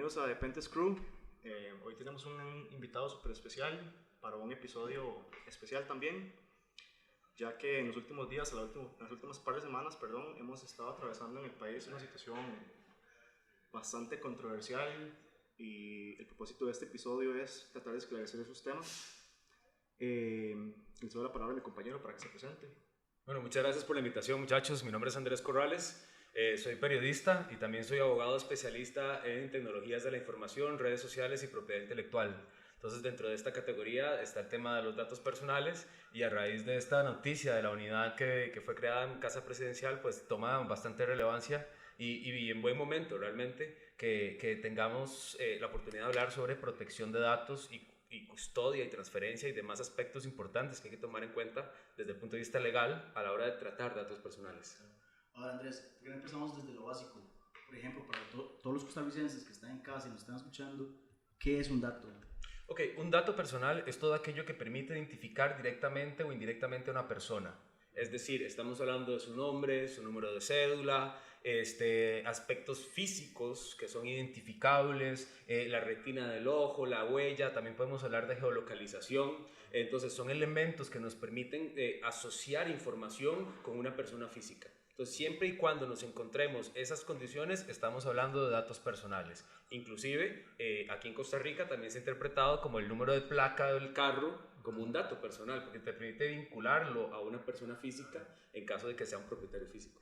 bienvenidos a Depentes Crew. Hoy tenemos un invitado súper especial para un episodio especial también, ya que en los últimos días, las últimas par de semanas, perdón, hemos estado atravesando en el país una situación bastante controversial y el propósito de este episodio es tratar de esclarecer esos temas. Le cedo la palabra a mi compañero para que se presente. Bueno, muchas gracias por la invitación, muchachos. Mi nombre es Andrés Corrales. Soy periodista y también soy abogado especialista en tecnologías de la información, redes sociales y propiedad intelectual. Entonces, dentro de esta categoría está el tema de los datos personales y a raíz de esta noticia de la unidad que fue creada en Casa Presidencial, pues toma bastante relevancia y en buen momento realmente que tengamos la oportunidad de hablar sobre protección de datos y custodia y transferencia y demás aspectos importantes que hay que tomar en cuenta desde el punto de vista legal a la hora de tratar datos personales. Ahora Andrés, ¿por qué no empezamos desde lo básico? Por ejemplo, para todos los costarricenses que están en casa y nos están escuchando, ¿qué es un dato? Ok, un dato personal es todo aquello que permite identificar directamente o indirectamente a una persona. Es decir, estamos hablando de su nombre, su número de cédula, aspectos físicos que son identificables, la retina del ojo, la huella, también podemos hablar de geolocalización. Entonces son elementos que nos permiten asociar información con una persona física. Entonces, siempre y cuando nos encontremos esas condiciones, estamos hablando de datos personales. Inclusive, aquí en Costa Rica también se ha interpretado como el número de placa del carro como un dato personal, porque te permite vincularlo a una persona física en caso de que sea un propietario físico.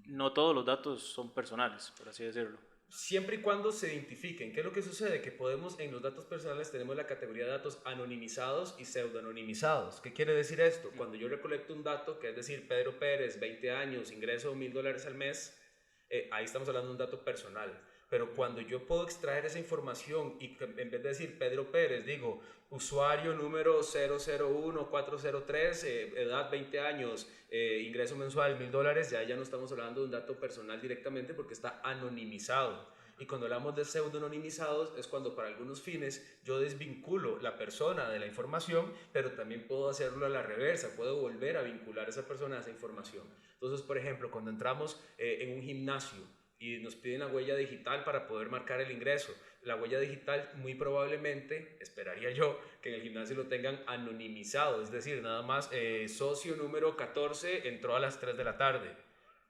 No todos los datos son personales, por así decirlo. Siempre y cuando se identifiquen. ¿Qué es lo que sucede? Que podemos, en los datos personales tenemos la categoría de datos anonimizados y pseudoanonimizados. ¿Qué quiere decir esto? Cuando yo recolecto un dato, que es decir, Pedro Pérez, 20 años, ingreso $1,000 al mes, ahí estamos hablando de un dato personal. Pero cuando yo puedo extraer esa información y en vez de decir Pedro Pérez, digo usuario número 001403, edad 20 años, ingreso mensual $1,000, ya no estamos hablando de un dato personal directamente porque está anonimizado. Y cuando hablamos de pseudoanonimizados es cuando para algunos fines yo desvinculo la persona de la información, pero también puedo hacerlo a la reversa, puedo volver a vincular a esa persona a esa información. Entonces, por ejemplo, cuando entramos en un gimnasio y nos piden la huella digital para poder marcar el ingreso, la huella digital muy probablemente, esperaría yo, que en el gimnasio lo tengan anonimizado, es decir, nada más socio número 14 entró a las 3 de la tarde.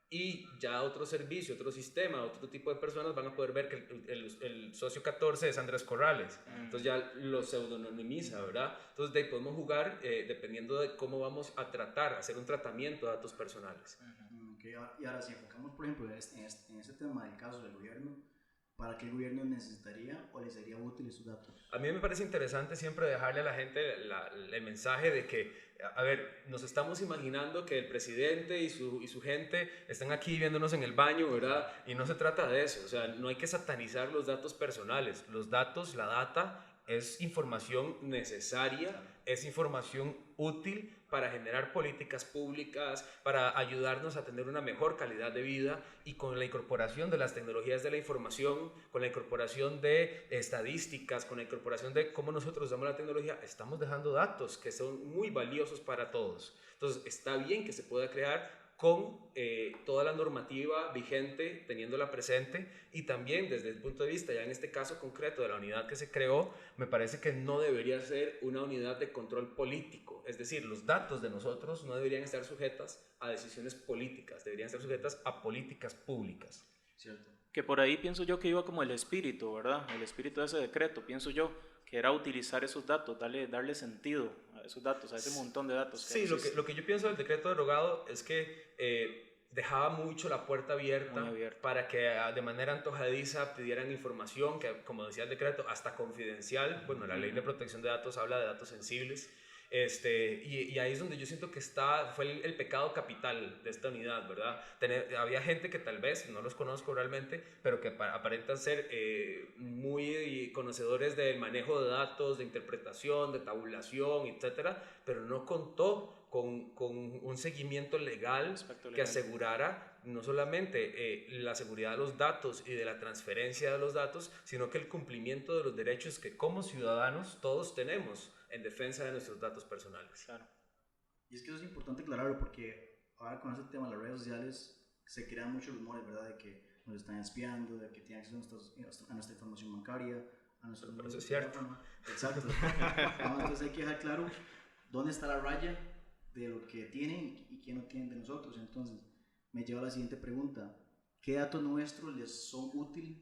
Y ya otro servicio, otro sistema, otro tipo de personas van a poder ver que el socio 14 es Andrés Corrales. Entonces ya lo pseudonimiza, ¿verdad? Entonces de ahí podemos jugar dependiendo de cómo vamos a tratar, hacer un tratamiento de datos personales. Okay, y ahora si enfocamos, por ejemplo, en este tema del caso del gobierno, ¿para qué el gobierno necesitaría o le sería útil esos datos? A mí me parece interesante siempre dejarle a la gente el mensaje de que, a ver, nos estamos imaginando que el presidente y su gente están aquí viéndonos en el baño, ¿verdad? Y no se trata de eso, o sea, no hay que satanizar los datos personales. Los datos, la data, es información necesaria, es información útil para generar políticas públicas, para ayudarnos a tener una mejor calidad de vida, y con la incorporación de las tecnologías de la información, con la incorporación de estadísticas, con la incorporación de cómo nosotros usamos la tecnología, estamos dejando datos que son muy valiosos para todos. Entonces está bien que se pueda crear con toda la normativa vigente, teniéndola presente, y también desde el punto de vista, ya en este caso concreto de la unidad que se creó, me parece que no debería ser una unidad de control político, es decir, los datos de nosotros no deberían estar sujetas a decisiones políticas, deberían estar sujetas a políticas públicas. Cierto. Que por ahí pienso yo que iba como el espíritu, ¿verdad? El espíritu de ese decreto, pienso yo, que era utilizar esos datos, darle sentido a esos datos, a ese montón de datos. Sí, lo que yo pienso del decreto derogado es que dejaba mucho la puerta abierta para que de manera antojadiza pidieran información, que como decía el decreto, hasta confidencial. Bueno, la ley de protección de datos habla de datos sensibles. Y ahí es donde yo siento que fue el pecado capital de esta unidad, ¿verdad? Había gente que tal vez, no los conozco realmente, pero que aparentan ser muy conocedores del manejo de datos, de interpretación, de tabulación, etcétera, pero no contó con un seguimiento legal que asegurara no solamente la seguridad de los datos y de la transferencia de los datos, sino que el cumplimiento de los derechos que como ciudadanos todos tenemos en defensa de nuestros datos personales. Claro. Y es que eso es importante aclararlo porque ahora con ese tema de las redes sociales se crean muchos rumores, ¿verdad? De que nos están espiando, de que tienen acceso a nuestra información bancaria, a nuestros Pero números eso es de cierto. teléfono. Exacto. No, entonces hay que dejar claro dónde está la raya de lo que tienen y qué no tienen de nosotros. Entonces me lleva a la siguiente pregunta: ¿qué datos nuestros les son útiles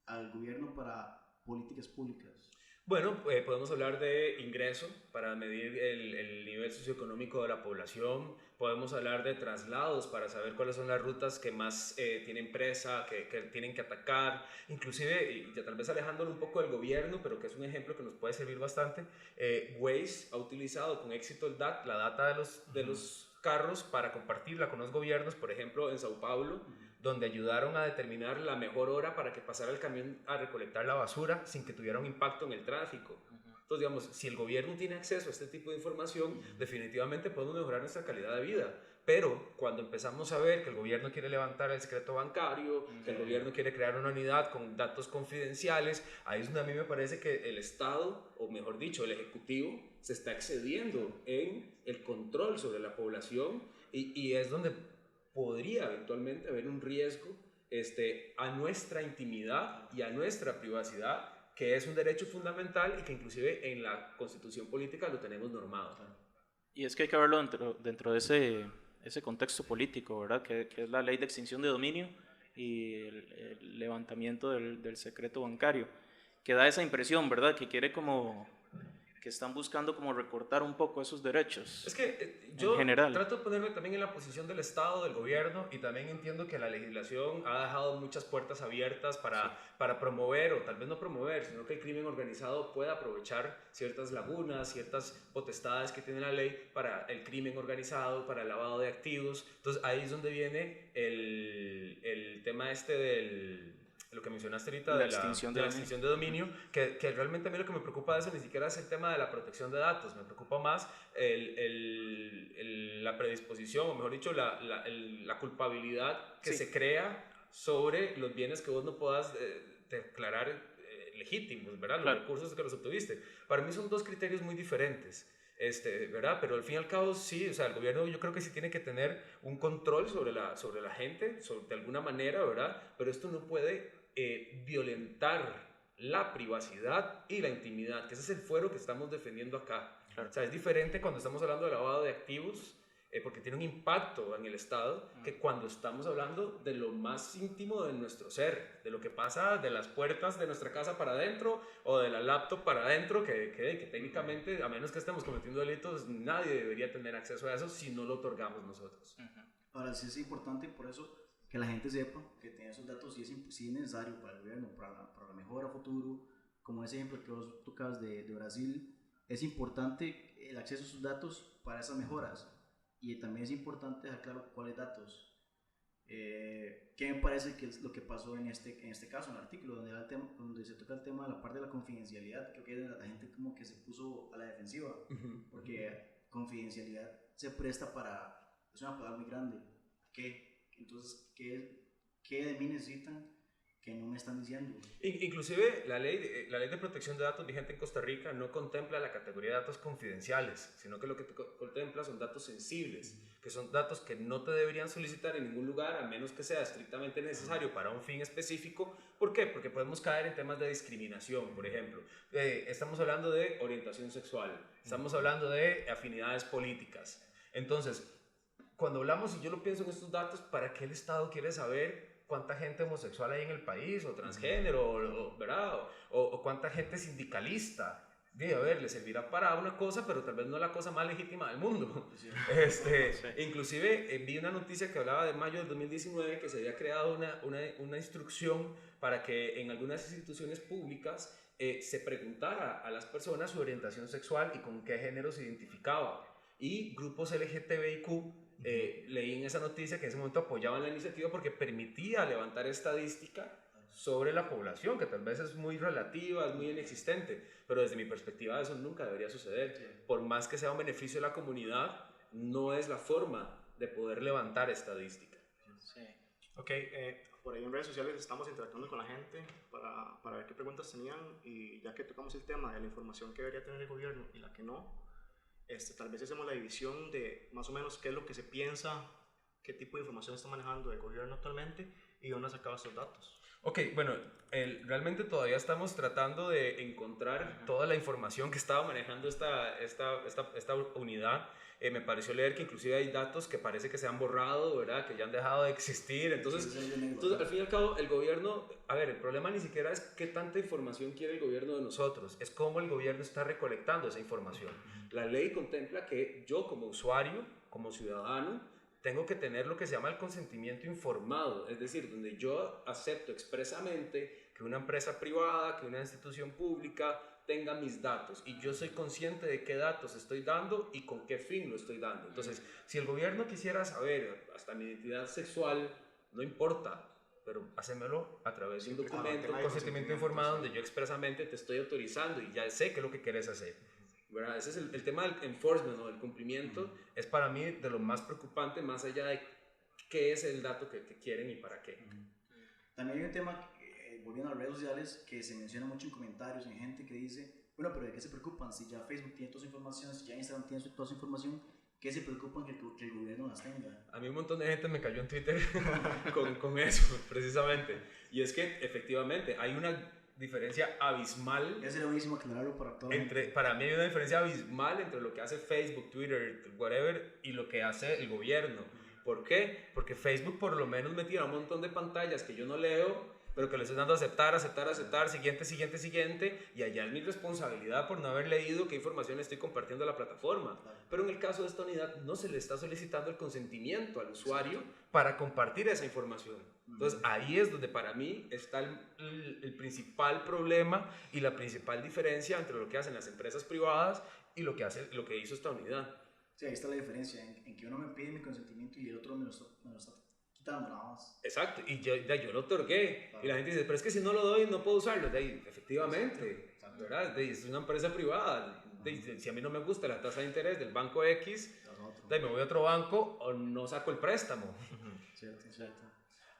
al gobierno para políticas públicas? Bueno, podemos hablar de ingreso para medir el nivel socioeconómico de la población. Podemos hablar de traslados para saber cuáles son las rutas que más tienen presa, que tienen que atacar. Inclusive, y ya tal vez alejándolo un poco del gobierno, pero que es un ejemplo que nos puede servir bastante, Waze ha utilizado con éxito la data de los carros para compartirla con los gobiernos, por ejemplo, en Sao Paulo, donde ayudaron a determinar la mejor hora para que pasara el camión a recolectar la basura sin que tuviera un impacto en el tráfico. Entonces, digamos, si el gobierno tiene acceso a este tipo de información, definitivamente podemos mejorar nuestra calidad de vida. Pero cuando empezamos a ver que el gobierno quiere levantar el secreto bancario, que el gobierno quiere crear una unidad con datos confidenciales, ahí es donde a mí me parece que el Estado, o mejor dicho, el Ejecutivo, se está excediendo en el control sobre la población y es donde podría eventualmente haber un riesgo a nuestra intimidad y a nuestra privacidad, que es un derecho fundamental y que inclusive en la Constitución política lo tenemos normado. Y es que hay que verlo dentro de ese contexto político, ¿verdad? Que es la ley de extinción de dominio y el levantamiento del secreto bancario, que da esa impresión, ¿verdad? Que quiere como que están buscando como recortar un poco esos derechos. Es que yo general. trato de ponerme también en la posición del Estado, del gobierno, y también entiendo que la legislación ha dejado muchas puertas abiertas para promover, o tal vez no promover, sino que el crimen organizado pueda aprovechar ciertas lagunas, ciertas potestades que tiene la ley para el crimen organizado, para el lavado de activos. Entonces ahí es donde viene el tema lo que mencionaste ahorita de la extinción de dominio, que realmente a mí lo que me preocupa de eso ni siquiera es el tema de la protección de datos, me preocupa más la predisposición, o mejor dicho, la culpabilidad que se crea sobre los bienes que vos no puedas declarar legítimos, ¿verdad? Los recursos que los obtuviste. Para mí son dos criterios muy diferentes. ¿Verdad? Pero al fin y al cabo sí, o sea, el gobierno yo creo que sí tiene que tener un control sobre la gente, de alguna manera, ¿verdad? Pero esto no puede violentar la privacidad y la intimidad, que ese es el fuero que estamos defendiendo acá. Claro. O sea, es diferente cuando estamos hablando de lavado de activos, porque tiene un impacto en el Estado, que cuando estamos hablando de lo más íntimo de nuestro ser, de lo que pasa de las puertas de nuestra casa para adentro o de la laptop para adentro, que técnicamente, a menos que estemos cometiendo delitos, nadie debería tener acceso a eso si no lo otorgamos nosotros. Ahora sí es importante por eso que la gente sepa que tener esos datos sí es necesario para el gobierno, para la mejora futuro, como ese ejemplo que vos tocabas de Brasil. Es importante el acceso a esos datos para esas mejoras. Y también es importante dejar claro cuáles datos. ¿Qué me parece que es lo que pasó en este caso, en el artículo, donde se toca el tema de la parte de la confidencialidad? Creo que la gente como que se puso a la defensiva, porque confidencialidad se presta es una palabra muy grande. Entonces, ¿qué de mí necesitan que no me están diciendo? Inclusive la ley de protección de datos vigente en Costa Rica no contempla la categoría de datos confidenciales, sino que lo que contempla son datos sensibles, que son datos que no te deberían solicitar en ningún lugar a menos que sea estrictamente necesario para un fin específico. ¿Por qué? Porque podemos caer en temas de discriminación, por ejemplo. Estamos hablando de orientación sexual, estamos hablando de afinidades políticas. Entonces, cuando hablamos, y yo lo pienso en estos datos, ¿para qué el Estado quiere saber cuánta gente homosexual hay en el país, o transgénero, ¿verdad? O cuánta gente sindicalista? A ver, le servirá para una cosa, pero tal vez no la cosa más legítima del mundo. Sí. Inclusive vi una noticia que hablaba de mayo del 2019 que se había creado una instrucción para que en algunas instituciones públicas se preguntara a las personas su orientación sexual y con qué género se identificaba. Y grupos LGTBIQ leí en esa noticia que en ese momento apoyaban la iniciativa porque permitía levantar estadística sobre la población, que tal vez es muy relativa, es muy inexistente, pero desde mi perspectiva eso nunca debería suceder. Sí. Por más que sea un beneficio de la comunidad, no es la forma de poder levantar estadística. Sí. Ok, por ahí en redes sociales estamos interactuando con la gente para ver qué preguntas tenían, y ya que tocamos el tema de la información que debería tener el gobierno y la que no, tal vez hacemos la división de más o menos qué es lo que se piensa, qué tipo de información está manejando el gobierno actualmente ¿Y dónde sacaba estos datos? Ok, bueno, realmente todavía estamos tratando de encontrar toda la información que estaba manejando esta unidad. Me pareció leer que inclusive hay datos que parece que se han borrado, ¿verdad? Que ya han dejado de existir. Entonces, al fin y al cabo, el gobierno, a ver, el problema ni siquiera es qué tanta información quiere el gobierno de nosotros, es cómo el gobierno está recolectando esa información. La ley contempla que yo como usuario, como ciudadano, tengo que tener lo que se llama el consentimiento informado, es decir, donde yo acepto expresamente que una empresa privada, que una institución pública tenga mis datos y yo soy consciente de qué datos estoy dando y con qué fin lo estoy dando. Entonces, si el gobierno quisiera saber hasta mi identidad sexual, no importa, pero hacémelo a través de un documento, un consentimiento informado donde yo expresamente te estoy autorizando y ya sé qué es lo que quieres hacer. ¿Verdad? Ese es el tema del enforcement, ¿no? El cumplimiento es para mí de lo más preocupante, más allá de qué es el dato que quieren y para qué. También hay un tema, volviendo a las redes sociales, que se menciona mucho en comentarios, en gente que dice, bueno, pero ¿de qué se preocupan? Si ya Facebook tiene toda su información, si ya Instagram tiene toda su información, ¿qué se preocupan que el gobierno las tenga? A mí un montón de gente me cayó en Twitter con eso, precisamente. Y es que efectivamente hay una diferencia abismal. Ya sería buenísimo aclararlo para toda la gente. Para mí hay una diferencia abismal entre lo que hace Facebook, Twitter, whatever, y lo que hace el gobierno. ¿Por qué? Porque Facebook por lo menos me tira un montón de pantallas que yo no leo, pero que le estoy dando a aceptar, siguiente, y allá es mi responsabilidad por no haber leído qué información estoy compartiendo a la plataforma. Pero en el caso de esta unidad no se le está solicitando el consentimiento al usuario para compartir esa información. Entonces ahí es donde para mí está el principal problema y la principal diferencia entre lo que hacen las empresas privadas y lo que hizo esta unidad. Sí, ahí está la diferencia, en que uno me pide mi consentimiento y el otro me lo está quitando nada más. Exacto, y yo lo otorgué. Claro. Y la gente dice, pero es que si no lo doy no puedo usarlo. Efectivamente, exacto. ¿Verdad? Es una empresa privada. Si a mí no me gusta la tasa de interés del banco X, me voy a otro banco o no saco el préstamo. Cierto.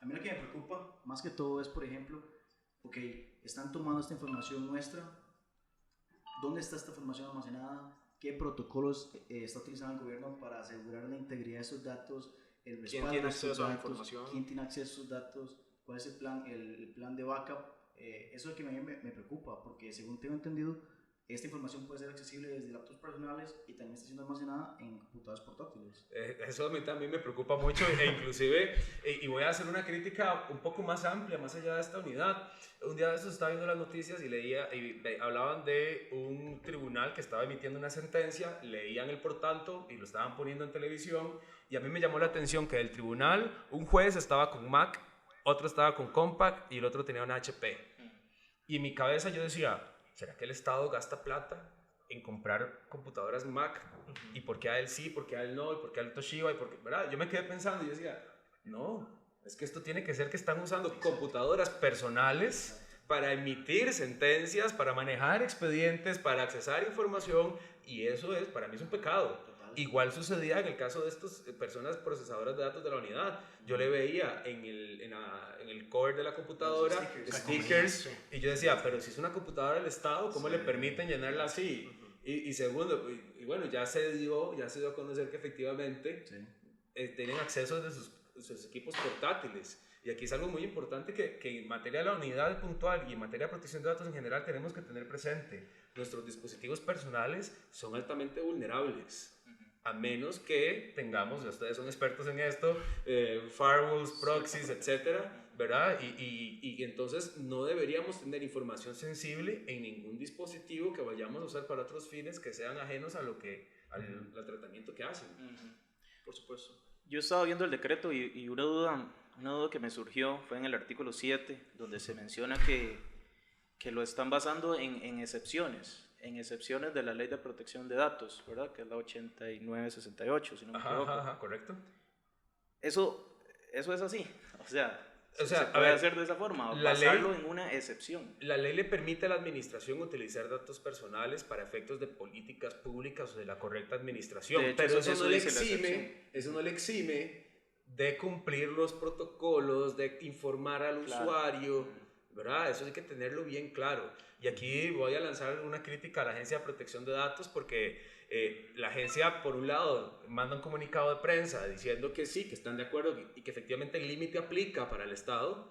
A mí lo que me preocupa más que todo es, por ejemplo, ok, están tomando esta información nuestra, ¿dónde está esta información almacenada? ¿Qué protocolos está utilizando el gobierno para asegurar la integridad de esos datos? El ¿Quién tiene acceso a la información? ¿Quién tiene acceso a esos datos? ¿Cuál es el plan de backup? Eso es lo que me preocupa, porque según tengo entendido, esta información puede ser accesible desde laptops personales y también está siendo almacenada en computadores portátiles. Eso a mí también me preocupa mucho e inclusive, y voy a hacer una crítica un poco más amplia, más allá de esta unidad. Un día de estos estaba viendo las noticias y hablaban de un tribunal que estaba emitiendo una sentencia, leían el por tanto y lo estaban poniendo en televisión, y a mí me llamó la atención que del tribunal un juez estaba con Mac, otro estaba con Compaq y el otro tenía una HP. Y en mi cabeza yo decía, ¿será que el Estado gasta plata en comprar computadoras Mac? ¿Y por qué a él sí, por qué a él no, y por qué a él Toshiba? ¿Verdad? Yo me quedé pensando y yo decía, no, es que esto tiene que ser que están usando computadoras personales para emitir sentencias, para manejar expedientes, para accesar información, y eso para mí es un pecado. Igual sucedía en el caso de estas personas procesadoras de datos de la unidad. Yo le veía en el core de la computadora stickers y yo decía, pero si es una computadora del Estado, ¿cómo le permiten llenarla así? Y segundo, y bueno, ya se dio a conocer que efectivamente tienen acceso de sus equipos portátiles. Y aquí es algo muy importante que en materia de la unidad puntual y en materia de protección de datos en general tenemos que tener presente. Nuestros dispositivos personales son altamente vulnerables. A menos que tengamos, ustedes son expertos en esto, firewalls, proxies, etcétera, ¿verdad? Y entonces no deberíamos tener información sensible en ningún dispositivo que vayamos a usar para otros fines que sean ajenos a al tratamiento que hacen. Por supuesto. Yo estaba viendo el decreto y una duda que me surgió fue en el artículo 7, donde se menciona que lo están basando en excepciones de la Ley de Protección de Datos, ¿verdad? Que es la 8968, si no me equivoco. Ajá, correcto. Eso es así, o sea ¿se a puede ver, hacer de esa forma? Basarlo en una excepción. La ley le permite a la administración utilizar datos personales para efectos de políticas públicas o de la correcta administración, hecho, pero eso no le exime de cumplir los protocolos, de informar al usuario, ¿verdad? Eso hay que tenerlo bien claro. Y aquí voy a lanzar una crítica a la Agencia de Protección de Datos porque La agencia, por un lado, manda un comunicado de prensa diciendo que sí, que están de acuerdo y que efectivamente el límite aplica para el Estado.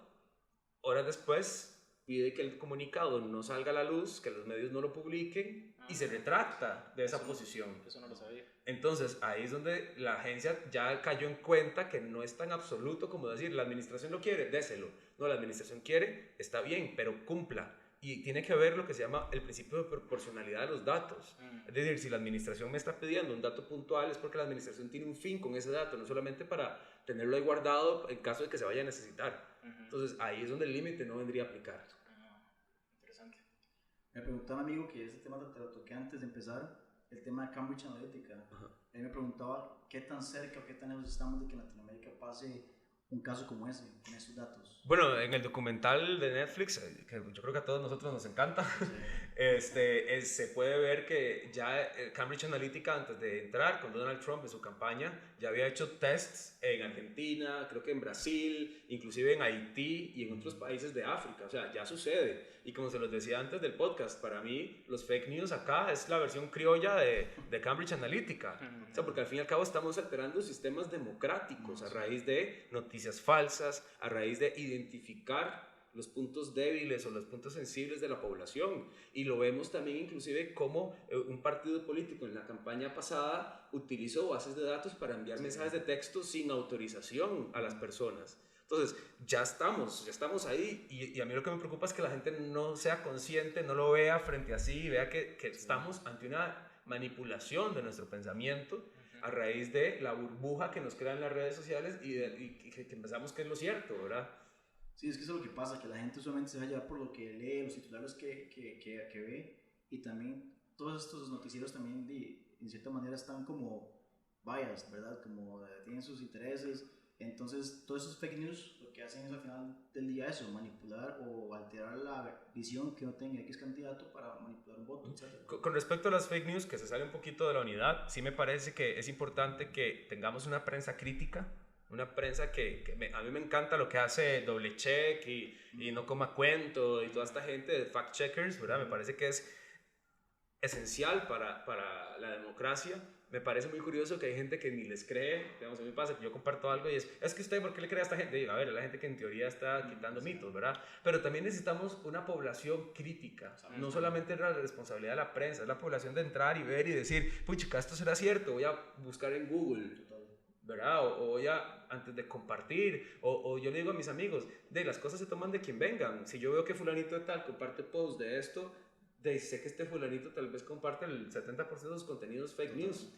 Horas después pide que el comunicado no salga a la luz, que los medios no lo publiquen y se retracta de esa posición. Eso no lo sabía. Entonces ahí es donde la agencia ya cayó en cuenta que no es tan absoluto como decir, la administración lo quiere, déselo. No, la administración quiere, está bien, pero cumpla. Y tiene que ver lo que se llama el principio de proporcionalidad de los datos. Es decir, si la administración me está pidiendo un dato puntual es porque la administración tiene un fin con ese dato, no solamente para tenerlo ahí guardado en caso de que se vaya a necesitar. Entonces ahí es donde el límite no vendría a aplicar. Interesante. Me preguntaba un amigo que ese tema te lo toqué antes de empezar, el tema de Cambridge Analytica. Él me preguntaba qué tan cerca o qué tan lejos estamos de que en Latinoamérica pase un caso como ese, con esos datos. Bueno, en el documental de Netflix, que yo creo que a todos nosotros nos encanta, se puede ver que ya Cambridge Analytica, antes de entrar con Donald Trump en su campaña, ya había hecho tests en Argentina, creo que en Brasil, inclusive en Haití y en otros países de África. O sea, ya sucede. Y como se los decía antes del podcast, para mí los fake news acá es la versión criolla de Cambridge Analytica. O sea, porque al fin y al cabo estamos alterando sistemas democráticos a raíz de noticias falsas, a raíz de identificar los puntos débiles o los puntos sensibles de la población. Y lo vemos también inclusive como un partido político en la campaña pasada utilizó bases de datos para enviar mensajes de texto sin autorización a las personas. Entonces, ya estamos ahí y a mí lo que me preocupa es que la gente no sea consciente, no lo vea frente a sí, vea que estamos ante una manipulación de nuestro pensamiento a raíz de la burbuja que nos crean las redes sociales y que pensamos que es lo cierto, ¿verdad? Sí, es que eso es lo que pasa, que la gente solamente se deja llevar por lo que lee, los titulares que ve, y también todos estos noticieros también en cierta manera están como biased, ¿verdad? Como tienen sus intereses. Entonces, todos esos fake news lo que hacen es al final del día eso, manipular o alterar la visión que no tenga X candidato para manipular un voto, etc. Con respecto a las fake news, que se sale un poquito de la unidad, sí me parece que es importante que tengamos una prensa crítica, una prensa a mí me encanta lo que hace Doble Check y No Coma Cuento y toda esta gente de fact checkers, ¿verdad? Me parece que es esencial para la democracia. Me parece muy curioso que hay gente que ni les cree. Digamos, a mí me pasa que yo comparto algo y es que usted, ¿por qué le cree a esta gente? Digo, a ver, la gente que en teoría está quitando mitos, ¿verdad? Pero también necesitamos una población crítica. No solamente es la responsabilidad de la prensa, es la población de entrar y ver y decir, puchica, esto será cierto, voy a buscar en Google, ¿verdad? O voy a, antes de compartir, o yo le digo a mis amigos, las cosas se toman de quien vengan. Si yo veo que fulanito de tal comparte post de esto, sé que este fulanito tal vez comparte el 70% de sus contenidos fake news.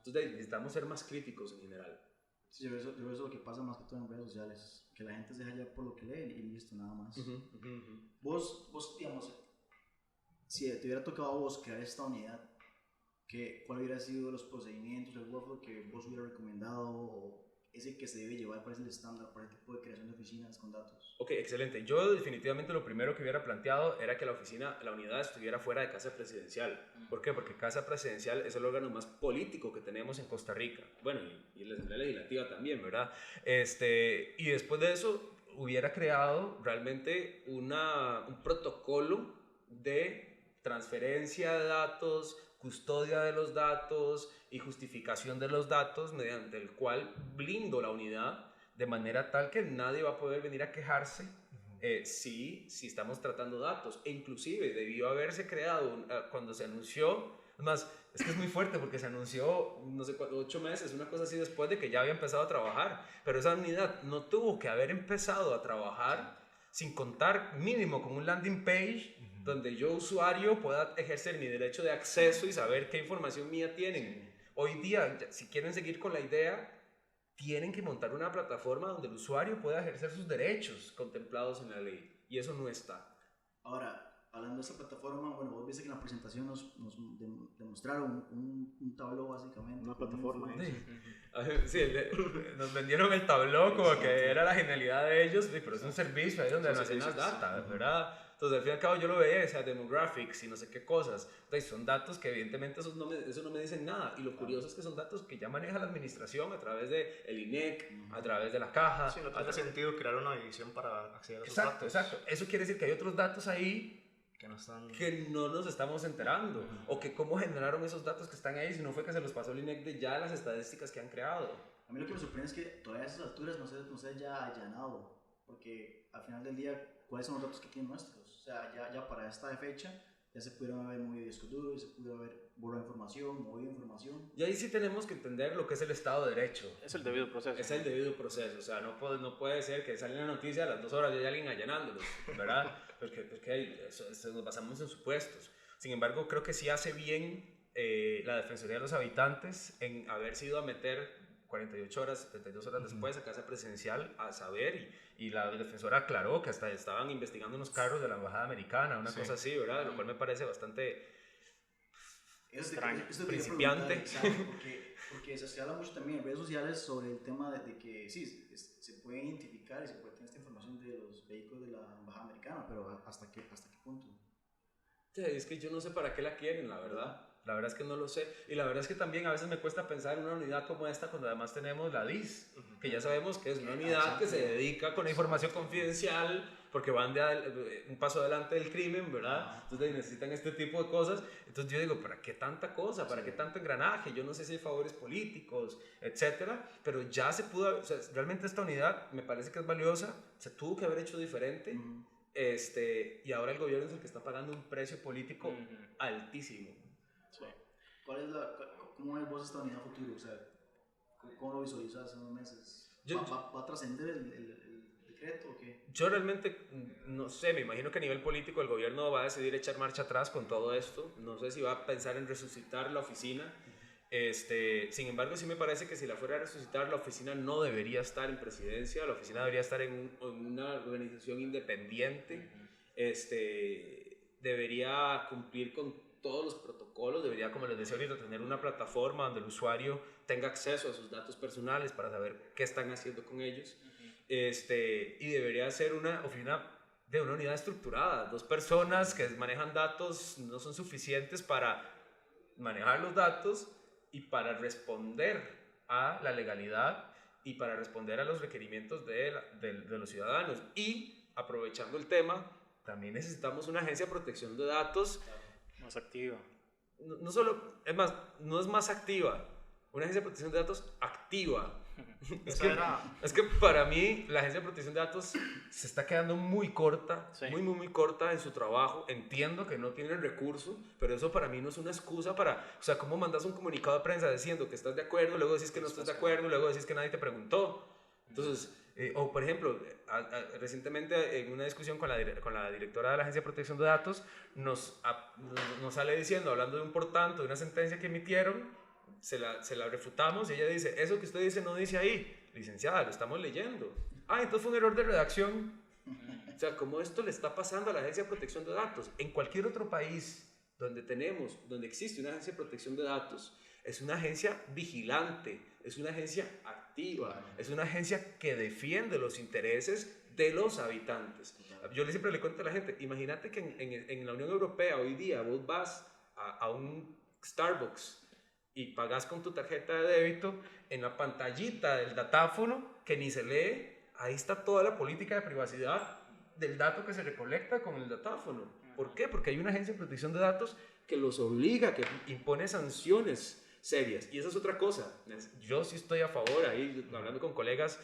Entonces necesitamos ser más críticos en general. Sí, yo veo eso lo que pasa más que todo en redes sociales, que la gente se deja llevar por lo que lee y listo, nada más. Vos, digamos, si te hubiera tocado a vos crear esta unidad, ¿cuál hubiera sido los procedimientos, el workflow que vos hubiera recomendado o ese que se debe llevar? ¿Cuál es el estándar para el tipo de creación de oficinas con datos? Ok, excelente. Yo definitivamente lo primero que hubiera planteado era que la unidad estuviera fuera de Casa Presidencial. ¿Por qué? Porque Casa Presidencial es el órgano más político que tenemos en Costa Rica. Bueno, y la Asamblea Legislativa también, ¿verdad? Y después de eso hubiera creado realmente un protocolo de transferencia de datos, custodia de los datos y justificación de los datos, mediante el cual blindo la unidad de manera tal que nadie va a poder venir a quejarse si estamos tratando datos. E inclusive debió haberse creado cuando se anunció, además es que es muy fuerte porque se anunció no sé 8 meses, una cosa así, después de que ya había empezado a trabajar, pero esa unidad no tuvo que haber empezado a trabajar sin contar mínimo con un landing page donde yo, usuario, pueda ejercer mi derecho de acceso y saber qué información mía tienen. Hoy día, si quieren seguir con la idea, tienen que montar una plataforma donde el usuario pueda ejercer sus derechos contemplados en la ley. Y eso no está. Ahora, hablando de esa plataforma, bueno, vos viste que en la presentación nos demostraron un tabló básicamente. Una plataforma, Sí, nos vendieron el tabló como que era la genialidad de ellos, pero es un servicio ahí donde almacenas data, ¿verdad? Entonces, al fin y al cabo, yo lo veía, o sea, demographics y no sé qué cosas. Entonces, son datos que evidentemente eso no me dicen nada. Y lo curioso es que son datos que ya maneja la administración a través del INEC, a través de la caja. Sí, no tiene sentido crear una división para acceder a esos datos. Exacto. Eso quiere decir que hay otros datos ahí que no están... que no nos estamos enterando, o que cómo generaron esos datos que están ahí, si no fue que se los pasó el INEC de ya las estadísticas que han creado. A mí lo que me sorprende es que todavía a esas alturas no se haya allanado, porque al final del día, ¿cuáles son los datos que tienen nuestros? O sea, ya para esta fecha, ya se pudieron haber movido discos duros, se pudieron haber borrado información, movido información. Y ahí sí tenemos que entender lo que es el Estado de Derecho. Es el debido proceso. Es el debido proceso, o sea, no puede ser que sale la noticia a las 2 horas y hay alguien allanándolos, ¿verdad? porque nos basamos en supuestos. Sin embargo, creo que sí hace bien la Defensoría de los Habitantes en haber sido a meter 48 horas, 72 horas después a casa presidencial a saber, y la defensora aclaró que hasta estaban investigando unos carros de la embajada americana, una cosa así, ¿verdad? Lo cual me parece bastante principiante. Porque se habla mucho también en redes sociales sobre el tema de que sí, se puede identificar y se puede tener esta información de los vehículos de la embajada americana, pero ¿hasta qué punto? Sí, es que yo no sé para qué la quieren, la verdad. La verdad es que no lo sé. Y la verdad es que también a veces me cuesta pensar en una unidad como esta cuando además tenemos la DIS, que ya sabemos que es una unidad que se dedica con la información confidencial porque van un paso adelante del crimen, ¿verdad? Entonces necesitan este tipo de cosas. Entonces yo digo, ¿para qué tanta cosa? ¿Para qué tanto engranaje? Yo no sé si hay favores políticos, etcétera, pero ya se pudo, o sea, realmente esta unidad me parece que es valiosa, se tuvo que haber hecho diferente. Y ahora el gobierno es el que está pagando un precio político altísimo. Sí. ¿Cómo ves vos esta unidad futuro? O sea, ¿cómo lo visualizas en unos meses? ¿Va a trascender el decreto o qué? Yo realmente no sé, me imagino que a nivel político el gobierno va a decidir echar marcha atrás con todo esto. No sé si va a pensar en resucitar la oficina. Sin embargo, sí me parece que si la fuera a resucitar, la oficina no debería estar en presidencia, la oficina debería estar en una organización independiente, debería cumplir con todos los protocolos, debería, como les decía ahorita, tener una plataforma donde el usuario tenga acceso a sus datos personales para saber qué están haciendo con ellos, y debería ser una oficina de una unidad estructurada. 2 personas que manejan datos no son suficientes para manejar los datos y para responder a la legalidad y para responder a los requerimientos de los ciudadanos. Y aprovechando el tema, también necesitamos una agencia de protección de datos más activa. No solo, es más, no es más activa, una agencia de protección de datos activa. Es que para mí la agencia de protección de datos se está quedando muy corta, muy corta en su trabajo. Entiendo que no tienen recursos, pero eso para mí no es una excusa para, o sea, ¿cómo mandas un comunicado de prensa diciendo que estás de acuerdo, luego decís que no estás de acuerdo, luego decís que nadie te preguntó? Entonces, o por ejemplo, recientemente en una discusión con la directora de la Agencia de Protección de Datos nos sale diciendo, hablando de un por tanto, de una sentencia que emitieron, se la refutamos y ella dice, eso que usted dice no dice ahí, licenciada, lo estamos leyendo. Entonces fue un error de redacción. O sea, ¿cómo esto le está pasando a la Agencia de Protección de Datos? En cualquier otro país donde existe una Agencia de Protección de Datos, es una agencia vigilante, es una agencia activa, es una agencia que defiende los intereses de los habitantes. Yo siempre le cuento a la gente, imagínate que en la Unión Europea hoy día vos vas a un Starbucks y pagas con tu tarjeta de débito, en la pantallita del datáfono, que ni se lee, ahí está toda la política de privacidad del dato que se recolecta con el datáfono. ¿Por qué? Porque hay una agencia de protección de datos que los obliga, que impone sanciones serias. Y eso es otra cosa. Yo sí estoy a favor, ahí hablando con colegas,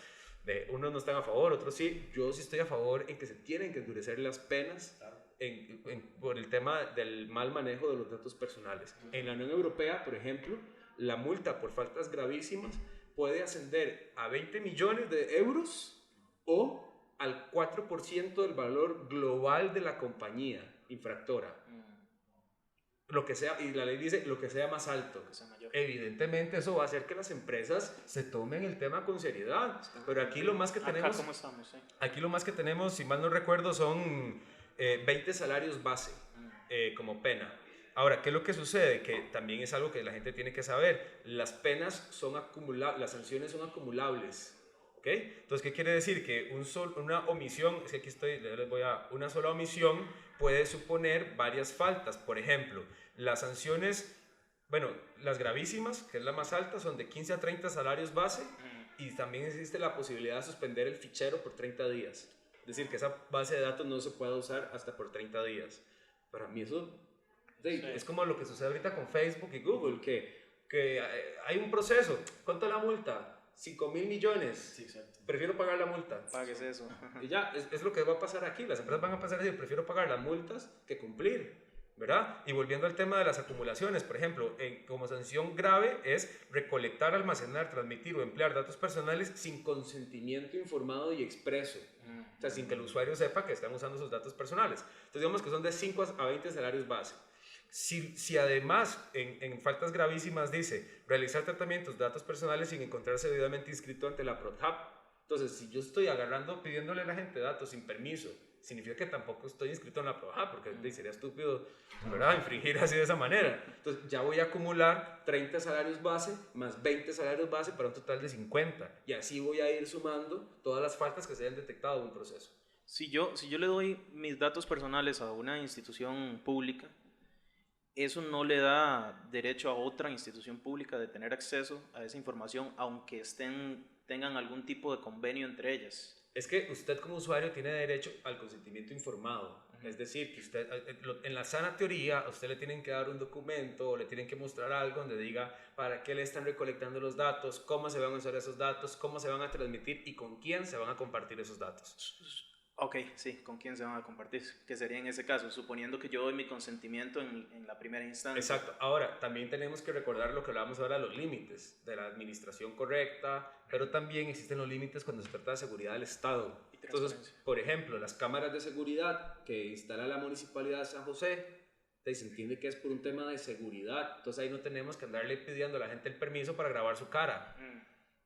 unos no están a favor, otros sí. Yo sí estoy a favor en que se tienen que endurecer las penas por el tema del mal manejo de los datos personales. En la Unión Europea, por ejemplo, la multa por faltas gravísimas puede ascender a 20 millones de euros o al 4% del valor global de la compañía infractora. Lo que sea, y la ley dice lo que sea más alto. Evidentemente eso va a hacer que las empresas se tomen el tema con seriedad. Pero aquí lo más que tenemos, ¿cómo estamos? Aquí lo más que tenemos, si mal no recuerdo, son 20 salarios base como pena. Ahora, ¿qué es lo que sucede? Que también es algo que la gente tiene que saber. Las penas son acumulables, las sanciones son acumulables. ¿Okay? Entonces, ¿qué quiere decir? Que una omisión, es que aquí una sola omisión puede suponer varias faltas. Por ejemplo, las sanciones, las gravísimas, que es la más alta, son de 15 a 30 salarios base, y también existe la posibilidad de suspender el fichero por 30 días. Es decir, que esa base de datos no se puede usar hasta por 30 días. Para mí eso es como lo que sucede ahorita con Facebook y Google, que hay un proceso. ¿Cuánto es la multa? 5.000 millones. Sí, exacto. Prefiero pagar la multa. Pagues eso. Y ya, es lo que va a pasar aquí. Las empresas van a pasar a decir, prefiero pagar las multas que cumplir, ¿verdad? Y volviendo al tema de las acumulaciones, por ejemplo, como sanción grave es recolectar, almacenar, transmitir o emplear datos personales sin consentimiento informado y expreso. O sea, sin que el usuario sepa que están usando sus datos personales. Entonces, digamos que son de 5 a 20 salarios base. Si además en faltas gravísimas dice realizar tratamientos de datos personales sin encontrarse debidamente inscrito ante la PROTHAP, entonces si yo estoy pidiéndole a la gente datos sin permiso, significa que tampoco estoy inscrito en la PROTHAP, porque sería estúpido, ¿verdad?, infringir así de esa manera. Entonces ya voy a acumular 30 salarios base más 20 salarios base para un total de 50, y así voy a ir sumando todas las faltas que se hayan detectado en un proceso. Si yo le doy mis datos personales a una institución pública, eso no le da derecho a otra institución pública de tener acceso a esa información, aunque tengan algún tipo de convenio entre ellas. Es que usted como usuario tiene derecho al consentimiento informado. Es decir, que usted, en la sana teoría, a usted le tienen que dar un documento o le tienen que mostrar algo donde diga para qué le están recolectando los datos, cómo se van a usar esos datos, cómo se van a transmitir y con quién se van a compartir esos datos. Ok, sí, ¿con quién se van a compartir? Que sería en ese caso, suponiendo que yo doy mi consentimiento en la primera instancia. Exacto. Ahora, también tenemos que recordar lo que hablábamos ahora, los límites de la administración correcta, pero también existen los límites cuando se trata de seguridad del Estado. Entonces, por ejemplo, las cámaras de seguridad que instala la Municipalidad de San José, se entiende que es por un tema de seguridad. Entonces ahí no tenemos que andarle pidiendo a la gente el permiso para grabar su cara.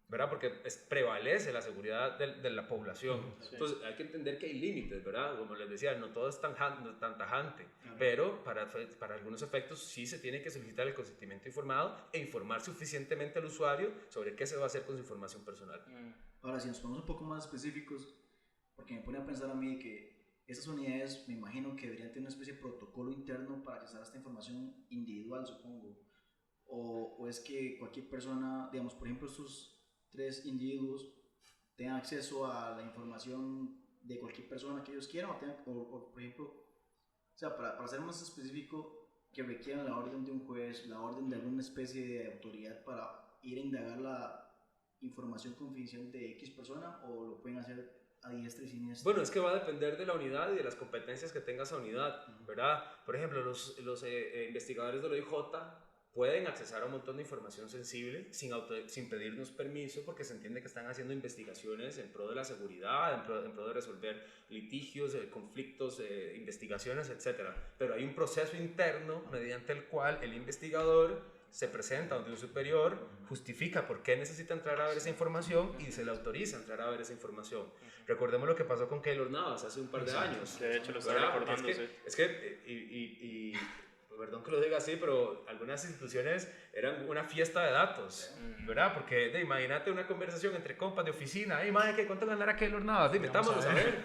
¿Verdad? Porque prevalece la seguridad de la población. Sí. Entonces hay que entender que hay límites, ¿verdad? Como les decía, no todo es tan tajante, pero para algunos efectos sí se tiene que solicitar el consentimiento informado e informar suficientemente al usuario sobre qué se va a hacer con su información personal. Ahora, si nos ponemos un poco más específicos, porque me pone a pensar a mí que estas unidades, me imagino que deberían tener una especie de protocolo interno para accesar a esta información individual, supongo. O es que cualquier persona, digamos, por ejemplo, estos 3 individuos tengan acceso a la información de cualquier persona que ellos quieran, o por ejemplo, o sea, para ser más específico, que requieran la orden de un juez, la orden de alguna especie de autoridad para ir a indagar la información confidencial de X persona, o lo pueden hacer a diestra y siniestra. Bueno, es que va a depender de la unidad y de las competencias que tenga esa unidad, ¿verdad? Por ejemplo, los investigadores de la OIJ pueden accesar a un montón de información sensible sin pedirnos permiso, porque se entiende que están haciendo investigaciones en pro de la seguridad, en pro de resolver litigios, conflictos, investigaciones, etc. Pero hay un proceso interno mediante el cual el investigador se presenta ante un superior, justifica por qué necesita entrar a ver esa información y se le autoriza entrar a ver esa información. Recordemos lo que pasó con Keylor Navas hace un par de años. De hecho, lo estaba recordando. Perdón que lo diga así, pero algunas instituciones eran una fiesta de datos, ¿verdad? Porque imagínate una conversación entre compas de oficina, ¡ay, madre, ¿cuánto ganará Keylor Navas? Metámonos a ver.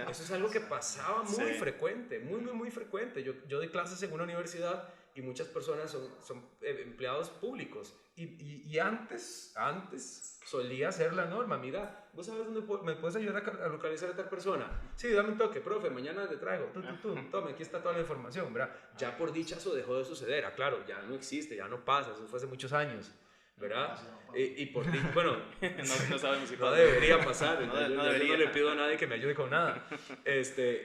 Eso es algo que pasaba muy frecuente, muy frecuente. Yo doy clases en una universidad y muchas personas son empleados públicos. Y antes solía ser la norma. Mira, ¿vos sabes dónde me puedes ayudar a localizar a tal persona? Sí, dame un toque, profe, mañana te traigo. Tome, aquí está toda la información, ¿verdad? Ya por dicha eso dejó de suceder. Claro, ya no existe, ya no pasa, eso fue hace muchos años, ¿verdad? Y por dicha, bueno, no sabemos si no debería pasar. No yo no le pido a nadie que me ayude con nada.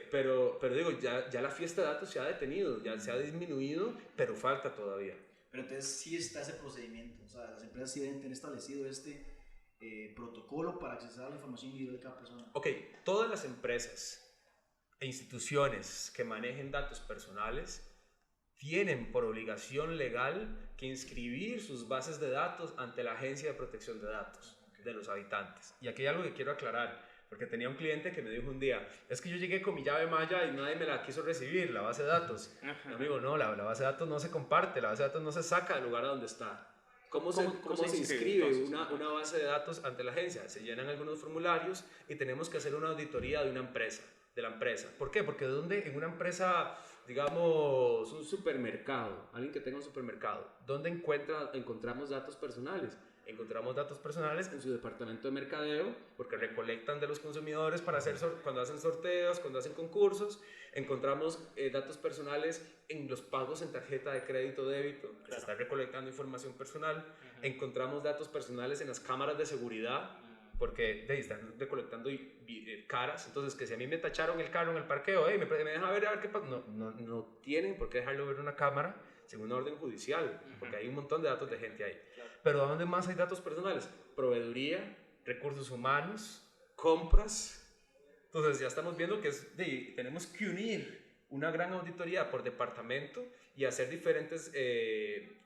Pero digo, ya la fiesta de datos se ha detenido, ya se ha disminuido, pero falta todavía. Pero entonces sí está ese procedimiento, o sea, las empresas sí deben tener establecido protocolo para acceder a la información individual de cada persona. Ok, todas las empresas e instituciones que manejen datos personales tienen por obligación legal que inscribir sus bases de datos ante la Agencia de Protección de Datos de los habitantes. Y aquí hay algo que quiero aclarar, porque tenía un cliente que me dijo un día, es que yo llegué con mi llave Maya y nadie me la quiso recibir, la base de datos. Amigo, no, la base de datos no se comparte, la base de datos no se saca del lugar donde está. ¿Cómo se inscribe una base de datos ante la agencia? Se llenan algunos formularios y tenemos que hacer una auditoría de la empresa. ¿Por qué? Porque en una empresa, digamos, un supermercado, alguien que tenga un supermercado, ¿dónde encontramos datos personales? Encontramos datos personales en su departamento de mercadeo, porque recolectan de los consumidores para hacer cuando hacen sorteos, cuando hacen concursos. Encontramos datos personales en los pagos en tarjeta de crédito o débito, que se está recolectando información personal. Encontramos datos personales en las cámaras de seguridad, porque están recolectando caras. Entonces, que si a mí me tacharon el carro en el parqueo, me deja ver a ver qué pasa. No tienen por qué dejarlo ver en una cámara según una orden judicial, porque hay un montón de datos de gente ahí. Pero ¿a dónde más hay datos personales? Proveeduría, recursos humanos, compras. Entonces ya estamos viendo que tenemos que unir una gran auditoría por departamento y hacer diferentes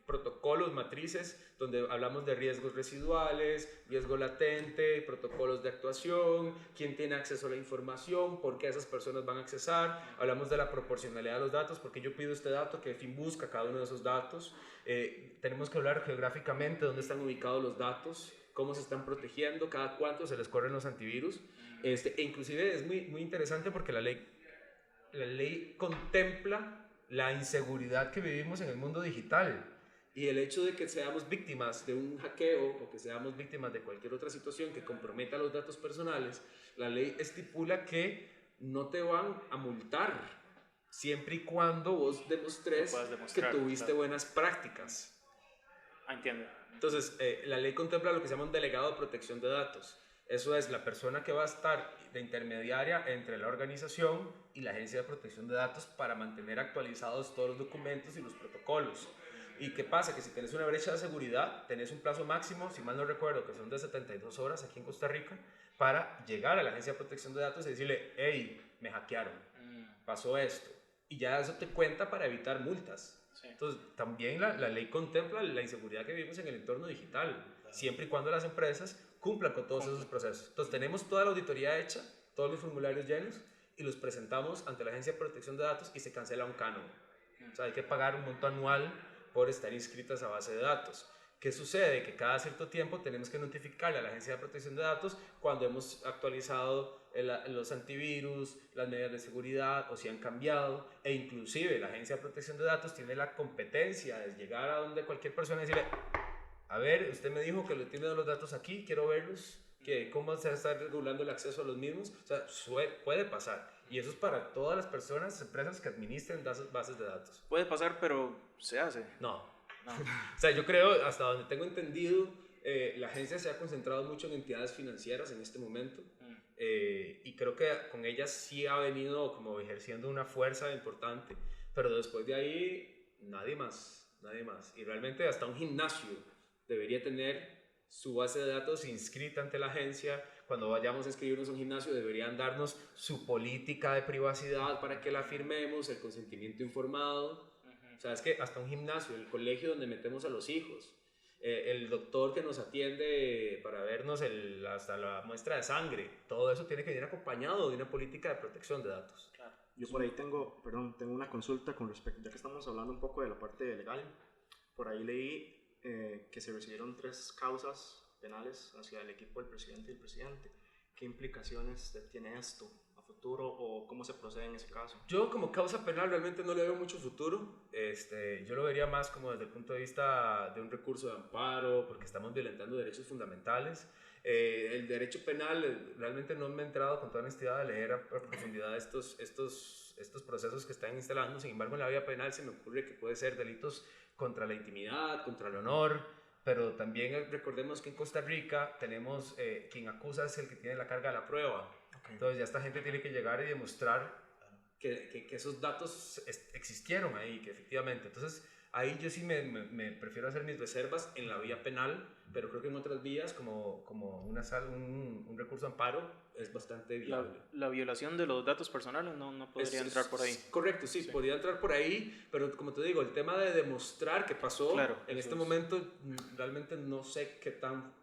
protocolos, matrices, donde hablamos de riesgos residuales, riesgo latente, protocolos de actuación, quién tiene acceso a la información, por qué esas personas van a accesar. Hablamos de la proporcionalidad de los datos, porque yo pido este dato, qué fin busca cada uno de esos datos. Tenemos que hablar geográficamente dónde están ubicados los datos, cómo se están protegiendo, cada cuánto se les corren los antivirus. E inclusive es muy interesante porque la ley contempla la inseguridad que vivimos en el mundo digital, y el hecho de que seamos víctimas de un hackeo o que seamos víctimas de cualquier otra situación que comprometa los datos personales. La ley estipula que no te van a multar siempre y cuando vos demostres que tuviste buenas prácticas. Entiendo. Entonces, la ley contempla lo que se llama un delegado de protección de datos. Eso es la persona que va a estar de intermediaria entre la organización y la Agencia de Protección de Datos para mantener actualizados todos los documentos y los protocolos. ¿Y qué pasa? Que si tenés una brecha de seguridad, tenés un plazo máximo, si mal no recuerdo, que son de 72 horas aquí en Costa Rica, para llegar a la Agencia de Protección de Datos y decirle, hey, me hackearon, pasó esto. Y ya eso te cuenta para evitar multas. Sí. Entonces, también la ley contempla la inseguridad que vivimos en el entorno digital, siempre y cuando las empresas cumplan con todos esos procesos. Entonces, tenemos toda la auditoría hecha, todos los formularios llenos, y los presentamos ante la Agencia de Protección de Datos y se cancela un canon. O sea, hay que pagar un monto anual por estar inscritas a base de datos. ¿Qué sucede? Que cada cierto tiempo tenemos que notificarle a la Agencia de Protección de Datos cuando hemos actualizado los antivirus, las medidas de seguridad o si han cambiado, e inclusive la Agencia de Protección de Datos tiene la competencia de llegar a donde cualquier persona y decirle, a ver, usted me dijo que le tiene los datos aquí, quiero verlos, cómo se está regulando el acceso a los mismos. O sea, puede pasar, y eso es para todas las personas, empresas que administren bases de datos. Puede pasar, pero ¿se hace? No. O sea, yo creo, hasta donde tengo entendido, la agencia se ha concentrado mucho en entidades financieras en este momento, y creo que con ellas sí ha venido como ejerciendo una fuerza importante, pero después de ahí nadie más, y realmente hasta un gimnasio debería tener su base de datos inscrita ante la agencia. Cuando vayamos a inscribirnos a un gimnasio deberían darnos su política de privacidad para que la firmemos, el consentimiento informado. O sea, es que hasta un gimnasio, el colegio donde metemos a los hijos, el doctor que nos atiende para vernos hasta la muestra de sangre, todo eso tiene que venir acompañado de una política de protección de datos. Claro. Yo por ahí tengo una consulta con respecto, ya que estamos hablando un poco de la parte legal. Por ahí leí que se recibieron 3 causas penales hacia el equipo del presidente y el presidente. ¿Qué implicaciones tiene esto a futuro o cómo se procede en ese caso? Yo como causa penal realmente no le veo mucho futuro. Yo lo vería más como desde el punto de vista de un recurso de amparo, porque estamos violentando derechos fundamentales. El derecho penal, realmente no me he entrado con toda honestidad a leer a profundidad estos procesos que están instalando. Sin embargo, en la vía penal se me ocurre que puede ser delitos contra la intimidad, contra el honor, pero también recordemos que en Costa Rica tenemos quien acusa es el que tiene la carga de la prueba. Okay. Entonces ya esta gente tiene que llegar y demostrar que esos datos existieron ahí, que efectivamente. Entonces ahí yo sí me prefiero hacer mis reservas en la vía penal, pero creo que en otras vías como un recurso de amparo es bastante viable. La violación de los datos personales no podría entrar por ahí. Correcto, sí, podría entrar por ahí, pero como te digo, el tema de demostrar que pasó, claro, en este momento realmente no sé qué tan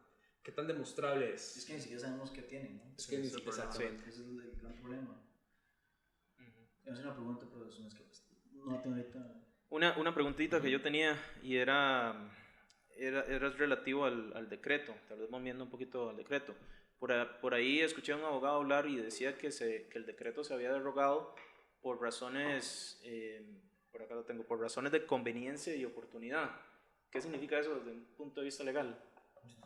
demostrable es. Es que ni siquiera sabemos qué tienen, ¿no? Es que ni siquiera exactamente. Ese es el gran problema. Es una pregunta, pero es que no tengo ahorita. Una preguntita que yo tenía y era relativo al decreto, tal vez moviendo un poquito al decreto. Por ahí escuché a un abogado hablar y decía que el decreto se había derogado por razones, por acá lo tengo, por razones de conveniencia y oportunidad. ¿Qué significa eso desde un punto de vista legal?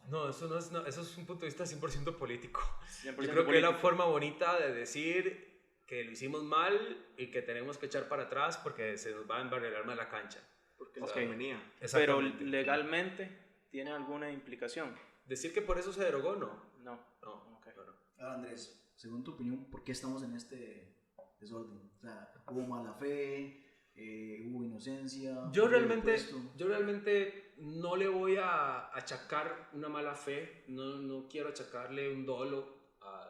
No, eso no es, no, eso es un punto de vista 100% político. 100% Yo creo que es político. la forma bonita de decir que lo hicimos mal y que tenemos que echar para atrás porque se nos va a embarrar más la cancha. Porque Ok. nos convenía. Pero Exactamente. legalmente tiene alguna implicación. Decir que por eso se derogó, no. No. No, Ok. no, no. Ahora, Andrés, según tu opinión, ¿por qué estamos en este desorden? O sea, ¿hubo mala fe? ¿Hubo inocencia? Yo ¿Hubo realmente, impuesto? yo realmente no le voy a achacar una mala fe, no quiero achacarle un dolo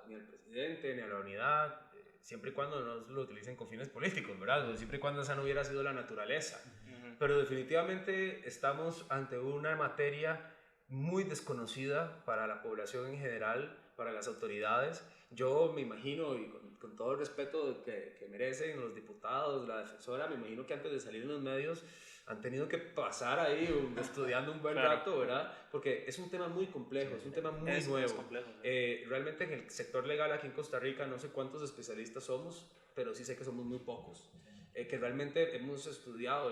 ni al presidente ni a la unidad, siempre y cuando no lo utilicen con fines políticos, ¿verdad? Siempre y cuando esa no hubiera sido la naturaleza. Ujú. Pero definitivamente estamos ante una materia muy desconocida para la población en general, para las autoridades. Yo me imagino, y con todo el respeto que merecen los diputados, la defensora, me imagino que antes de salir en los medios han tenido que pasar ahí estudiando un buen Claro. rato, ¿verdad? Porque es un tema muy complejo, es un tema muy Es nuevo. complejo, sí. Realmente en el sector legal aquí en Costa Rica no sé cuántos especialistas somos, pero sí sé que somos muy pocos. Que realmente hemos estudiado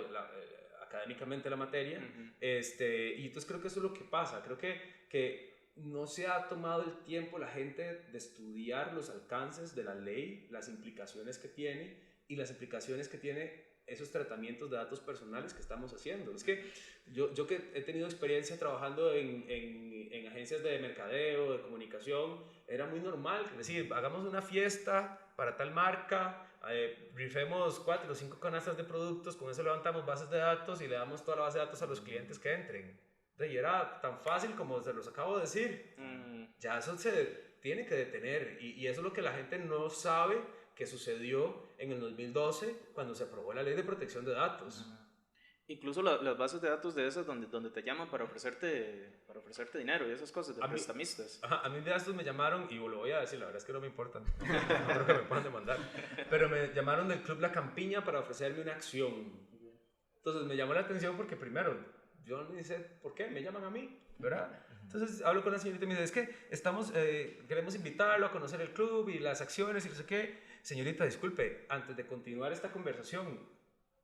académicamente la materia. Ujú. Y entonces creo que eso es lo que pasa. Creo que no se ha tomado el tiempo la gente de estudiar los alcances de la ley, las implicaciones que tiene y las implicaciones que tiene esos tratamientos de datos personales que estamos haciendo. Es que yo que he tenido experiencia trabajando en agencias de mercadeo, de comunicación, era muy normal. Es decir, hagamos una fiesta para tal marca, rifemos 4 o 5 canastas de productos, con eso levantamos bases de datos y le damos toda la base de datos a los clientes que entren. Y era tan fácil como se los acabo de decir. Ya eso se tiene que detener y eso es lo que la gente no sabe que sucedió en el 2012 cuando se aprobó la ley de protección de datos. Incluso las bases de datos de esas donde te llaman para ofrecerte dinero y esas cosas, de A mí- prestamistas. Ajá, a mí de estos me llamaron, y lo voy a decir, la verdad es que no me importan, no creo que me puedan demandar, pero me llamaron del Club La Campiña para ofrecerme una acción. Entonces me llamó la atención porque primero, yo ni sé por qué, me llaman a mí, ¿verdad? Entonces hablo con la señorita y me dice, es que queremos invitarlo a conocer el club y las acciones y no sé qué. Señorita, disculpe, antes de continuar esta conversación,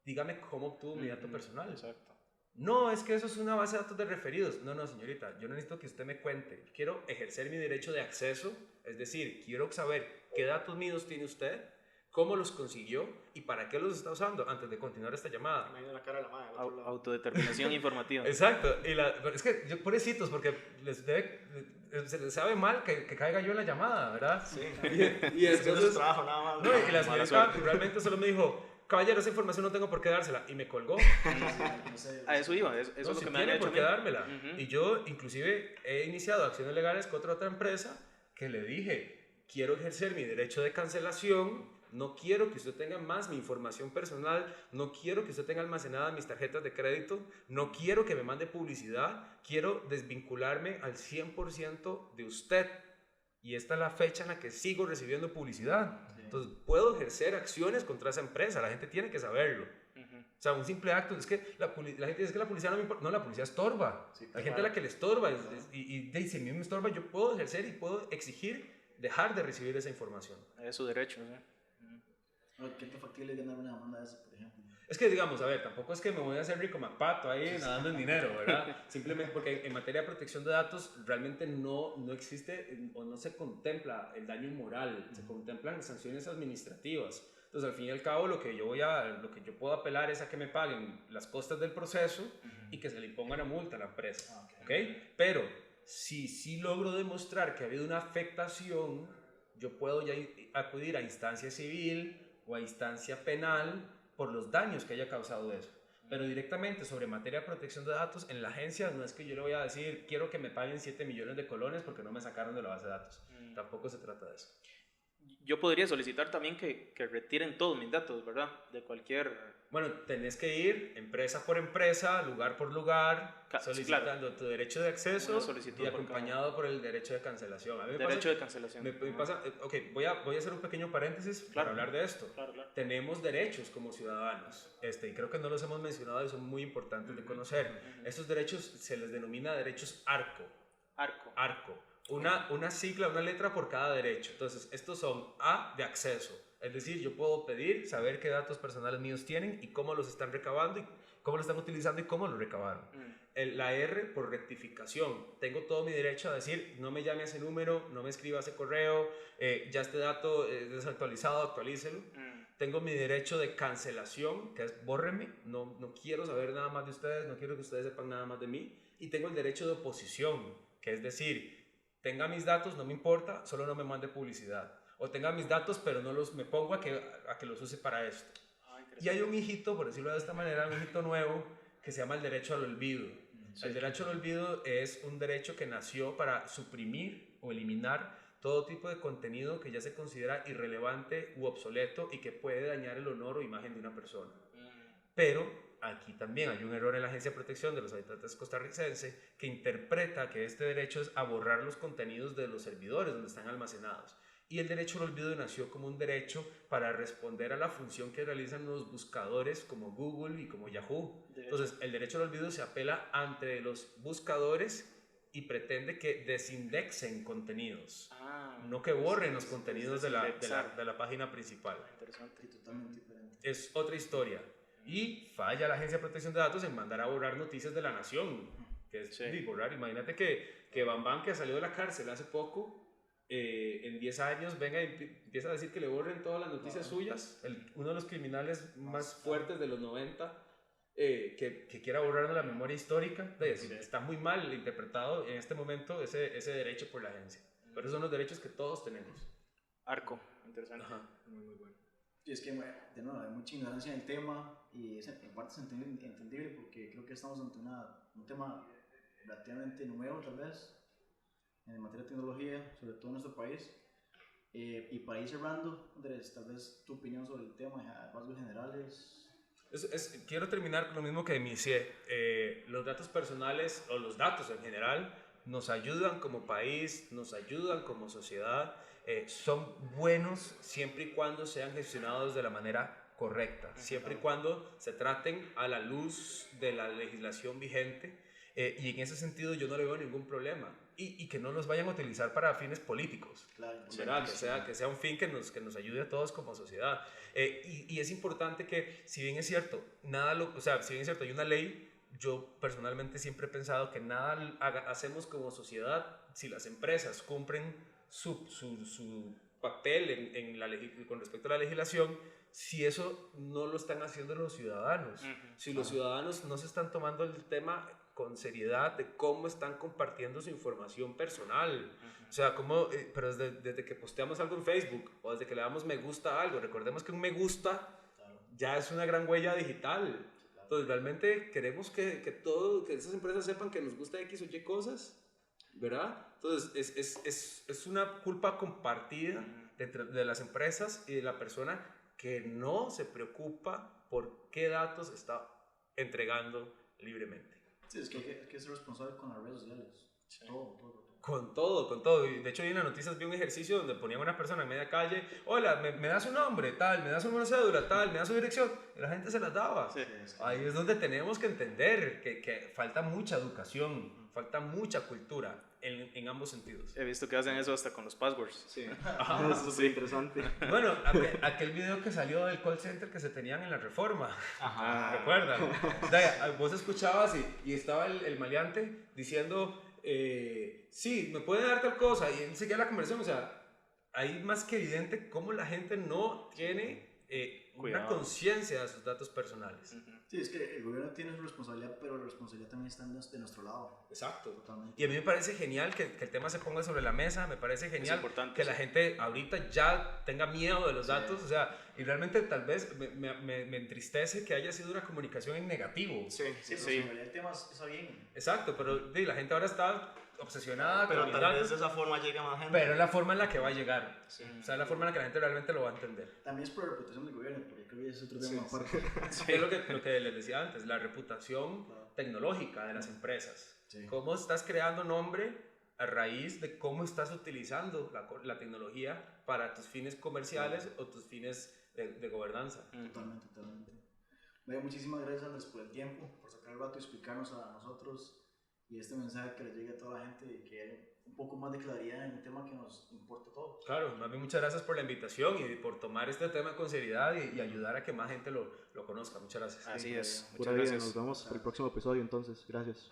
dígame cómo obtuvo mi dato personal. Exacto. No, es que eso es una base de datos de referidos. No, señorita, yo necesito que usted me cuente. Quiero ejercer mi derecho de acceso, es decir, quiero saber qué datos míos tiene usted, cómo los consiguió y para qué los está usando antes de continuar esta llamada. Imagina la cara de la madre. al otro lado. Autodeterminación informativa. Exacto, pero es que yo pobrecitos, porque se les sabe mal que caiga yo en la llamada, ¿verdad? Sí. Y Haciendo entonces, su trabajo nada más. no, y la Mala señorita suerte. realmente solo me dijo, caballero, esa información no tengo por qué dársela, y me colgó. No sé, A eso iba, eso No, es lo si que me han tiene hecho por a qué mí. dármela. Ujú. Y yo inclusive he iniciado acciones legales contra otra empresa que le dije, quiero ejercer mi derecho de cancelación, no quiero que usted tenga más mi información personal, no quiero que usted tenga almacenadas mis tarjetas de crédito, no quiero que me mande publicidad, quiero desvincularme al 100% de usted. Y esta es la fecha en la que sigo recibiendo publicidad. Entonces, puedo ejercer acciones contra esa empresa, la gente tiene que saberlo. Ujú. O sea, un simple acto, es que la gente dice que la policía no me importa. No, la policía estorba. Sí, Hay gente a la que le estorba. Y si a mí me estorba, yo puedo ejercer y puedo exigir dejar de recibir esa información. Es su derecho. ¿Sí? ¿qué tan factible es ganar una demanda de esa, por ejemplo? Es que, digamos, a ver, tampoco es que me voy a hacer rico MacPato ahí nadando en dinero, ¿verdad? Simplemente porque en materia de protección de datos realmente no existe o no se contempla el daño moral, se contemplan sanciones administrativas. Entonces, al fin y al cabo, lo que yo puedo apelar es a que me paguen las costas del proceso y que se le imponga una multa a la empresa, ¿ok? Pero si logro demostrar que ha habido una afectación, yo puedo ya acudir a instancia civil o a instancia penal por los daños que haya causado eso. Pero directamente sobre materia de protección de datos, en la agencia no es que yo le voy a decir, quiero que me paguen 7 millones de colones porque no me sacaron de la base de datos. Tampoco se trata de eso. Yo podría solicitar también que retiren todos mis datos, ¿verdad? De cualquier... Bueno, tenés que ir empresa por empresa, lugar por lugar, solicitando tu derecho de acceso Una solicitud y por acompañado por el derecho de cancelación. A mí me Derecho pasa, de cancelación. me pasa, ok, voy a hacer un pequeño paréntesis para Claro. hablar de esto. Claro, claro. Tenemos derechos como ciudadanos, y creo que no los hemos mencionado y son muy importantes de conocer. Estos derechos se les denomina derechos ARCO. Arco. Una sigla, una letra por cada derecho. Entonces, estos son A de acceso. Es decir, yo puedo pedir saber qué datos personales míos tienen y cómo los están recabando y cómo lo están utilizando y cómo lo recabaron. La R por rectificación. Tengo todo mi derecho a decir, no me llame a ese número, no me escriba a ese correo, ya este dato es desactualizado, actualícelo. Tengo mi derecho de cancelación, que es bórreme, no quiero saber nada más de ustedes, no quiero que ustedes sepan nada más de mí. Y tengo el derecho de oposición, que es decir, tenga mis datos, no me importa, solo no me mande publicidad. O tenga mis datos, pero no me pongo a que los use para esto. Y hay un hijito, por decirlo de esta manera, un hijito nuevo, que se llama el derecho al olvido. El derecho al olvido es un derecho que nació para suprimir o eliminar todo tipo de contenido que ya se considera irrelevante u obsoleto y que puede dañar el honor o imagen de una persona. Pero aquí también hay un error en la Agencia de Protección de los Habitantes costarricense que interpreta que este derecho es a borrar los contenidos de los servidores donde están almacenados. Y el derecho al olvido nació como un derecho para responder a la función que realizan los buscadores como Google y como Yahoo. Entonces, el derecho al olvido se apela ante los buscadores y pretende que desindexen contenidos, no que borren los contenidos de la página principal. Interesante. Totalmente diferente. Es otra historia. Y falla la Agencia de Protección de Datos en mandar a borrar noticias de La Nación, que es borrar. Imagínate que Bambam, que salió de la cárcel hace poco, en 10 años venga y empieza a decir que le borren todas las noticias suyas, uno de los criminales más fuertes de los 90, que quiera borrar la memoria histórica. Está muy mal interpretado en este momento ese derecho por la agencia, pero esos son los derechos que todos tenemos. Arco, interesante. Muy bueno. Y es que, de nuevo, hay mucha ignorancia en el tema y en parte es entendible porque creo que estamos ante un tema relativamente nuevo, tal vez, en materia de tecnología, sobre todo en nuestro país. Y para ir cerrando, Andrés, tal vez tu opinión sobre el tema, a rasgos generales. Quiero terminar con lo mismo que inicié. Los datos personales o los datos en general nos ayudan como país, nos ayudan como sociedad, son buenos siempre y cuando sean gestionados de la manera correcta, siempre y cuando se traten a la luz de la legislación vigente, y en ese sentido yo no le veo ningún problema. Y que no los vayan a utilizar para fines políticos, Claro, ¿verdad? Que sea un fin que nos ayude a todos como sociedad. Y es importante que, si bien es cierto, si bien es cierto, hay una ley, yo personalmente siempre he pensado que nada hacemos como sociedad si las empresas cumplen su papel con respecto a la legislación, si eso no lo están haciendo los ciudadanos. Si los ciudadanos no se están tomando el tema con seriedad de cómo están compartiendo su información personal. O sea, pero desde que posteamos algo en Facebook o desde que le damos me gusta a algo, recordemos que un me gusta ya es una gran huella digital. Entonces, realmente queremos que esas empresas sepan que nos gusta X o Y cosas, ¿verdad? Entonces, es una culpa compartida de las empresas y de la persona que no se preocupa por qué datos está entregando libremente. Sí, es que hay que ser responsable con las redes sociales. Sí. Todo. Con todo. Y de hecho, vi en las noticias, vi un ejercicio donde ponían a una persona en media calle, hola, me das su nombre, tal, me das su número de cédula, tal, me das su dirección, y la gente se las daba. Sí. Ahí es donde tenemos que entender que falta mucha educación, falta mucha cultura en ambos sentidos. He visto que hacen eso hasta con los passwords. Sí, eso es súper interesante. Bueno, aquel video que salió del call center que se tenían en la Reforma, ¿recuerdan? Vos escuchabas y estaba el maleante diciendo, sí, me pueden dar tal cosa, y él seguía la conversación. O sea, ahí más que evidente cómo la gente no tiene una conciencia de sus datos personales. Sí, es que el gobierno tiene su responsabilidad, pero la responsabilidad también está de nuestro lado. Exacto. Totalmente. Y a mí me parece genial que el tema se ponga sobre la mesa, me parece genial que la sí. gente ahorita ya tenga miedo de los datos, o sea, y realmente tal vez me entristece que haya sido una comunicación en negativo. Sí, en realidad el tema está bien. Exacto, pero la gente ahora está obsesionada pero con tal datos, vez de esa forma llega más gente. pero es la forma en la que va a llegar, o sea, es la forma en la que la gente realmente lo va a entender. También es por la reputación del gobierno, porque creo que ese es otro tema aparte. Es lo que les decía antes, la reputación tecnológica de las empresas. Sí. Cómo estás creando nombre a raíz de cómo estás utilizando la tecnología para tus fines comerciales o tus fines de gobernanza. Totalmente. Muchísimas gracias, Andrés, por el tiempo, por sacar el rato y explicarnos a nosotros y este mensaje que le llegue a toda la gente y que haya un poco más de claridad en un tema que nos importa a todos. Claro, más bien muchas gracias por la invitación y por tomar este tema con seriedad y ayudar a que más gente lo conozca. Muchas gracias. Así es. Pura Muchas vida, gracias. nos vemos para el próximo episodio entonces. Gracias.